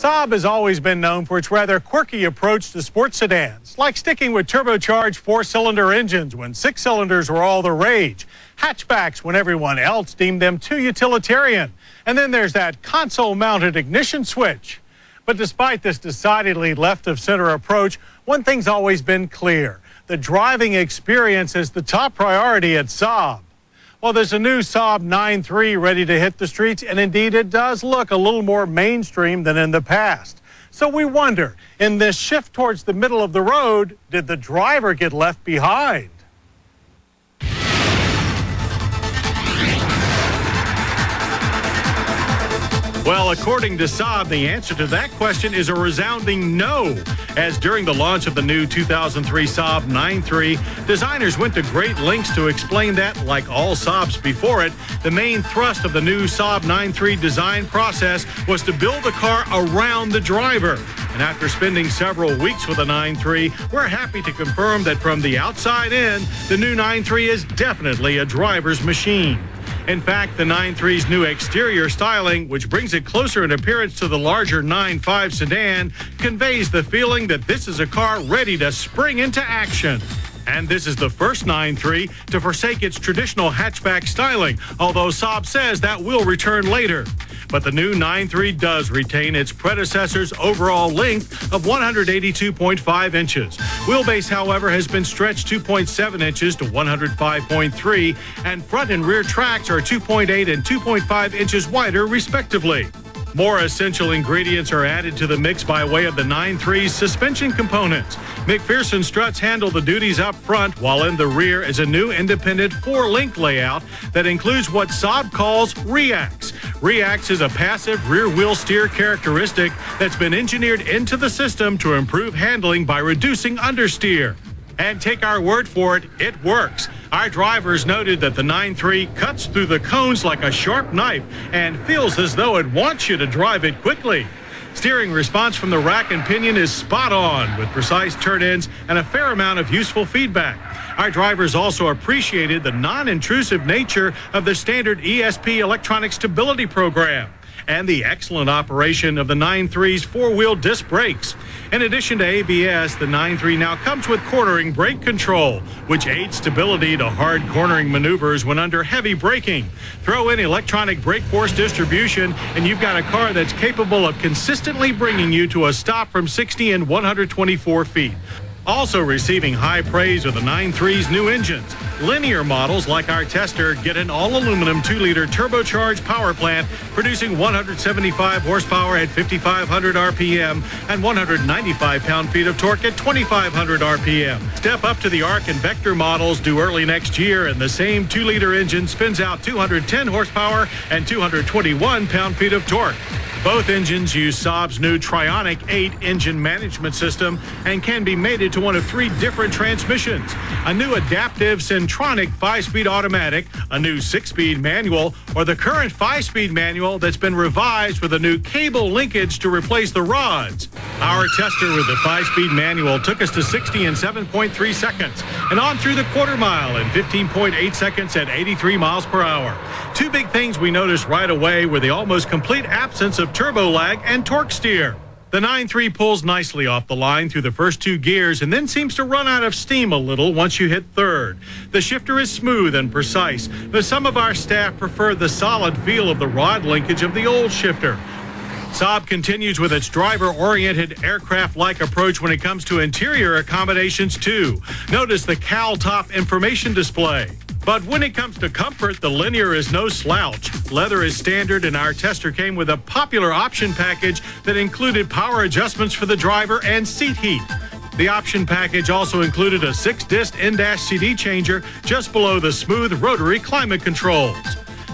Saab has always been known for its rather quirky approach to sports sedans, like sticking with turbocharged four-cylinder engines when six cylinders were all the rage, hatchbacks when everyone else deemed them too utilitarian, and then there's that console-mounted ignition switch. But despite this decidedly left-of-center approach, one thing's always been clear: the driving experience is the top priority at Saab. Well, there's a new Saab 9.3 ready to hit the streets, and indeed it does look a little more mainstream than in the past. So we wonder, in this shift towards the middle of the road, did the driver get left behind? Well, according to Saab, the answer to that question is a resounding no, as during the launch of the new 2003 Saab 9.3, designers went to great lengths to explain that, like all Saabs before it, the main thrust of the new Saab 9.3 design process was to build the car around the driver. And after spending several weeks with the 9.3, we're happy to confirm that from the outside in, the new 9.3 is definitely a driver's machine. In fact, the 9.3's new exterior styling, which brings it closer in appearance to the larger 9.5 sedan, conveys the feeling that this is a car ready to spring into action. And this is the first 9.3 to forsake its traditional hatchback styling, although Saab says that will return later. But the new 9.3 does retain its predecessor's overall length of 182.5 inches. Wheelbase, however, has been stretched 2.7 inches to 105.3, and front and rear tracks are 2.8 and 2.5 inches wider, respectively. More essential ingredients are added to the mix by way of the 9.3's suspension components. McPherson struts handle the duties up front, while in the rear is a new independent four-link layout that includes what Saab calls Reax. Reax is a passive rear-wheel steer characteristic that's been engineered into the system to improve handling by reducing understeer. And take our word for it, it works. Our drivers noted that the 9.3 cuts through the cones like a sharp knife and feels as though it wants you to drive it quickly. Steering response from the rack and pinion is spot on, with precise turn-ins and a fair amount of useful feedback. Our drivers also appreciated the non-intrusive nature of the standard ESP electronic stability program and the excellent operation of the 9.3's four-wheel disc brakes. In addition to ABS, the 9.3 now comes with cornering brake control, which aids stability to hard cornering maneuvers when under heavy braking. Throw in electronic brake force distribution, and you've got a car that's capable of consistently bringing you to a stop from 60 and 124 feet. Also receiving high praise are the 9.3's new engines. Linear models like our Tester get an all-aluminum 2-liter turbocharged power plant producing 175 horsepower at 5,500 RPM and 195 pound-feet of torque at 2,500 RPM. Step up to the Arc and Vector models due early next year, and the same 2-liter engine spins out 210 horsepower and 221 pound-feet of torque. Both engines use Saab's new Trionic 8 engine management system and can be mated to one of 3 different transmissions: a new adaptive Centronic 5-speed automatic, a new 6-speed manual, or the current 5-speed manual that's been revised with a new cable linkage to replace the rods. Our Tester with the 5-speed manual took us to 60 in 7.3 seconds and on through the quarter mile in 15.8 seconds at 83 miles per hour. 2 big things we noticed right away were the almost complete absence of turbo lag and torque steer. The 9.3 pulls nicely off the line through the first 2 gears and then seems to run out of steam a little once you hit third. The shifter is smooth and precise, but some of our staff prefer the solid feel of the rod linkage of the old shifter. Saab continues with its driver-oriented, aircraft-like approach when it comes to interior accommodations, too. Notice the cowl top information display. But when it comes to comfort, the Linear is no slouch. Leather is standard, and our Tester came with a popular option package that included power adjustments for the driver and seat heat. The option package also included a 6-disc in-dash CD changer just below the smooth rotary climate controls.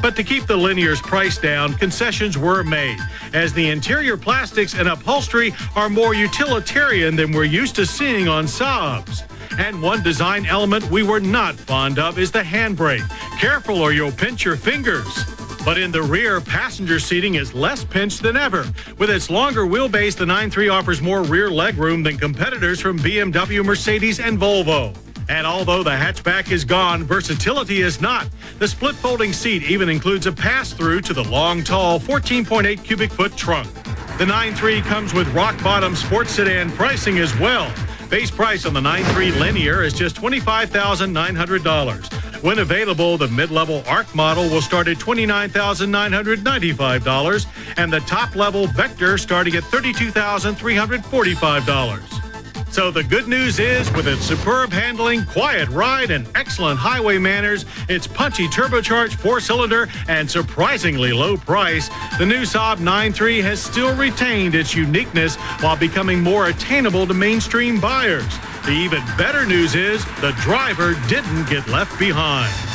But to keep the Linear's price down, concessions were made, as the interior plastics and upholstery are more utilitarian than we're used to seeing on Saabs. And one design element we were not fond of is the handbrake. Careful or you'll pinch your fingers. But in the rear, passenger seating is less pinched than ever. With its longer wheelbase, the 9.3 offers more rear legroom than competitors from BMW, Mercedes, and Volvo. And although the hatchback is gone, versatility is not. The split folding seat even includes a pass-through to the long, tall 14.8 cubic foot trunk. The 9.3 comes with rock-bottom sports sedan pricing as well. Base price on the 9.3 Linear is just $25,900. When available, the mid-level ARC model will start at $29,995, and the top-level Vector starting at $32,345. So the good news is, with its superb handling, quiet ride, and excellent highway manners, its punchy turbocharged four-cylinder, and surprisingly low price, the new Saab 9.3 has still retained its uniqueness while becoming more attainable to mainstream buyers. The even better news is the driver didn't get left behind.